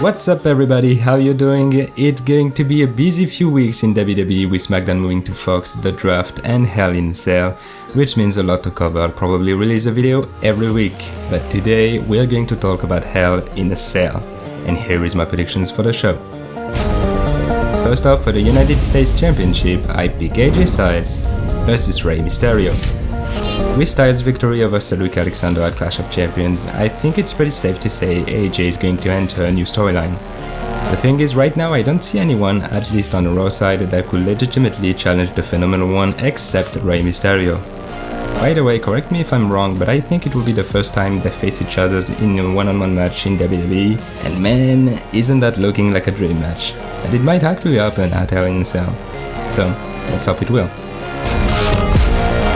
What's up everybody, how you doing? It's going to be a busy few weeks in WWE with SmackDown moving to Fox, the draft and Hell in a Cell, which means a lot to cover. I'll probably release a video every week, but today we are going to talk about Hell in a Cell, and here is my predictions for the show. First off, for the United States Championship, I pick AJ Styles versus Rey Mysterio. With Styles' victory over Cedric Alexander at Clash of Champions, I think it's pretty safe to say AJ is going to enter a new storyline. The thing is, right now I don't see anyone, at least on the Raw side, that could legitimately challenge the Phenomenal One except Rey Mysterio. By the way, correct me if I'm wrong, but I think it will be the first time they face each other in a one-on-one match in WWE, and man, isn't that looking like a dream match. And it might actually happen at Hell in a Cell. So, let's hope it will.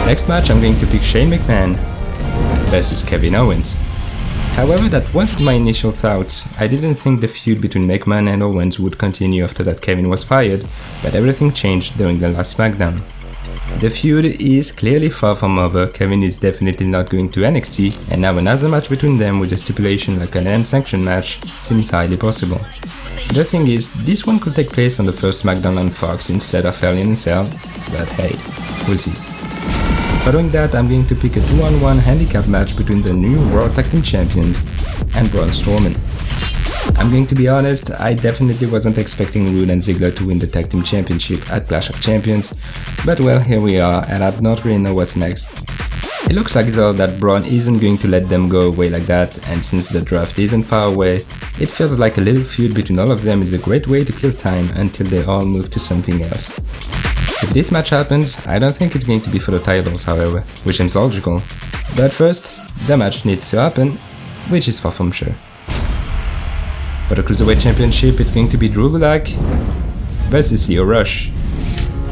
Next match, I'm going to pick Shane McMahon versus Kevin Owens. However, that wasn't my initial thoughts. I didn't think the feud between McMahon and Owens would continue after that Kevin was fired, but everything changed during the last SmackDown. The feud is clearly far from over. Kevin is definitely not going to NXT, and now another match between them with a stipulation like an unsanctioned match seems highly possible. The thing is, this one could take place on the first SmackDown on Fox instead of Hell in a Cell, but hey, we'll see. Following that, I'm going to pick a 2-on-1 handicap match between the new Raw Tag Team Champions and Braun Strowman. I'm going to be honest, I definitely wasn't expecting Rowan and Ziggler to win the Tag Team Championship at Clash of Champions, but well, here we are, and I don't really know what's next. It looks like though that Braun isn't going to let them go away like that, and since the draft isn't far away, it feels like a little feud between all of them is a great way to kill time until they all move to something else. If this match happens, I don't think it's going to be for the titles, however, which seems logical. But first, the match needs to happen, which is far from sure. For the Cruiserweight Championship, it's going to be Drew Gulak versus Lio Rush.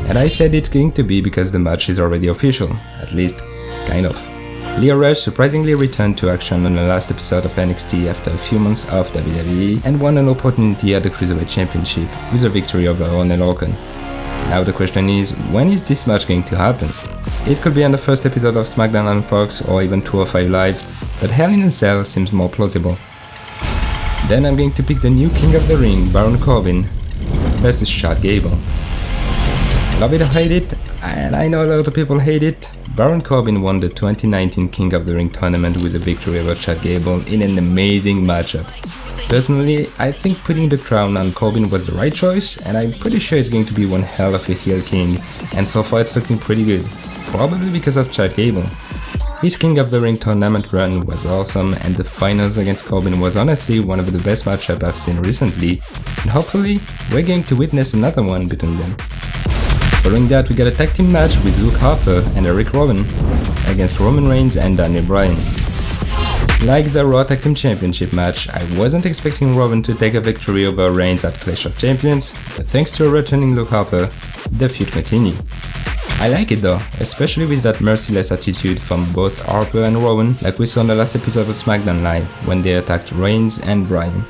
And I said it's going to be because the match is already official, at least, kind of. Lio Rush surprisingly returned to action on the last episode of NXT after a few months off WWE and won an opportunity at the Cruiserweight Championship with a victory over Oney Lorcan. Now the question is, when is this match going to happen? It could be on the first episode of SmackDown on Fox or even 205 Live, but Hell in a Cell seems more plausible. Then I'm going to pick the new King of the Ring, Baron Corbin versus Chad Gable. Love it or hate it, and I know a lot of people hate it, Baron Corbin won the 2019 King of the Ring tournament with a victory over Chad Gable in an amazing matchup. Personally, I think putting the crown on Corbin was the right choice, and I'm pretty sure it's going to be one hell of a heel king, and so far it's looking pretty good, probably because of Chad Gable. His King of the Ring tournament run was awesome, and the finals against Corbin was honestly one of the best matchups I've seen recently, and hopefully we're going to witness another one between them. Following that, we got a tag team match with Luke Harper and Erick Rowan against Roman Reigns and Daniel Bryan. Like the Raw Tag Team Championship match, I wasn't expecting Rowan to take a victory over Reigns at Clash of Champions, but thanks to a returning Luke Harper, the feud continued. I like it though, especially with that merciless attitude from both Harper and Rowan, like we saw in the last episode of SmackDown Live, when they attacked Reigns and Bryan.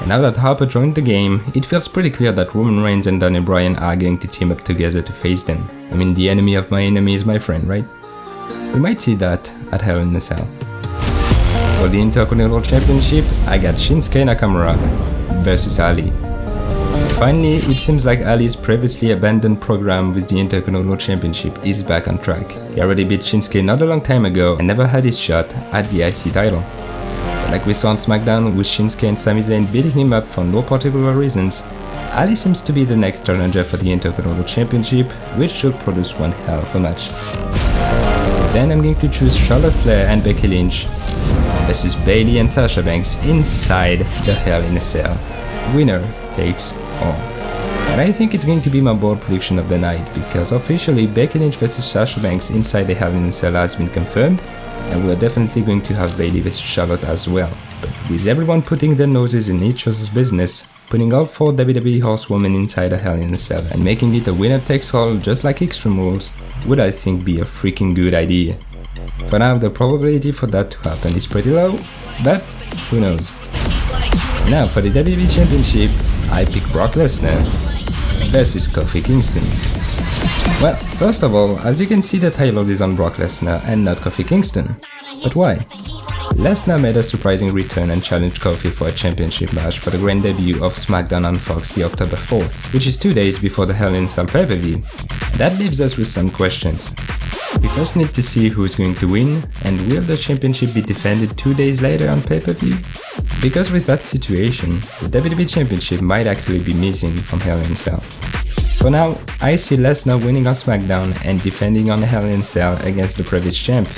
And now that Harper joined the game, it feels pretty clear that Roman Reigns and Daniel Bryan are going to team up together to face them. I mean, the enemy of my enemy is my friend, right? We might see that at Hell in a Cell. For the Intercontinental Championship, I got Shinsuke Nakamura versus Ali. Finally, it seems like Ali's previously abandoned program with the Intercontinental Championship is back on track. He already beat Shinsuke not a long time ago and never had his shot at the IC title. But like we saw on SmackDown with Shinsuke and Sami Zayn beating him up for no particular reasons, Ali seems to be the next challenger for the Intercontinental Championship, which should produce one hell of a match. Then I'm going to choose Charlotte Flair and Becky Lynch versus Bayley and Sasha Banks inside the Hell in a Cell. Winner takes all. And I think it's going to be my bold prediction of the night, because officially Becky Lynch versus Sasha Banks inside the Hell in a Cell has been confirmed, and we're definitely going to have Bayley versus Charlotte as well. But with everyone putting their noses in each other's business, putting all 4 WWE horsewomen inside the Hell in a Cell and making it a winner takes all just like Extreme Rules would, I think, be a freaking good idea. For now, the probability for that to happen is pretty low, but who knows. Now for the WWE Championship, I pick Brock Lesnar versus Kofi Kingston. Well, first of all, as you can see, the title is on Brock Lesnar and not Kofi Kingston. But why? Lesnar made a surprising return and challenged Kofi for a championship match for the grand debut of SmackDown on Fox the October 4th, which is 2 days before the Hell in a Cell pay-per-view. That leaves us with some questions. We first need to see who's going to win, and will the championship be defended 2 days later on pay-per-view? Because with that situation, the WWE Championship might actually be missing from Hell in a Cell. For now, I see Lesnar winning on SmackDown and defending on Hell in a Cell against the previous champ,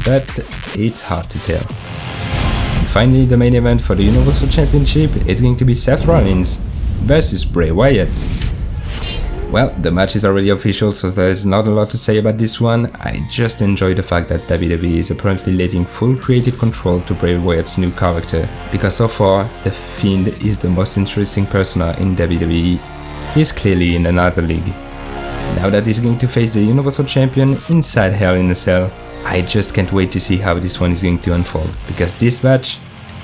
but it's hard to tell. And finally, the main event for the Universal Championship is going to be Seth Rollins versus Bray Wyatt. Well, the match is already official, so there is not a lot to say about this one. I just enjoy the fact that WWE is apparently letting full creative control to Bray Wyatt's new character, because so far, The Fiend is the most interesting persona in WWE. He's clearly in another league. Now that he's going to face the Universal Champion inside Hell in a Cell, I just can't wait to see how this one is going to unfold, because this match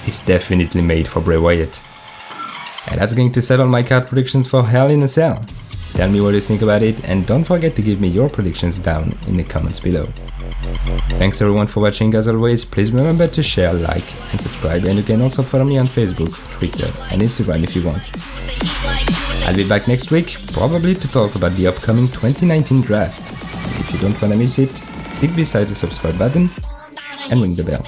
is definitely made for Bray Wyatt. And that's going to settle my card predictions for Hell in a Cell. Tell me what you think about it, and don't forget to give me your predictions down in the comments below. Thanks everyone for watching. As always, please remember to share, like and subscribe, and you can also follow me on Facebook, Twitter and Instagram if you want. I'll be back next week, probably to talk about the upcoming 2019 draft. And if you don't wanna miss it, click beside the subscribe button and ring the bell.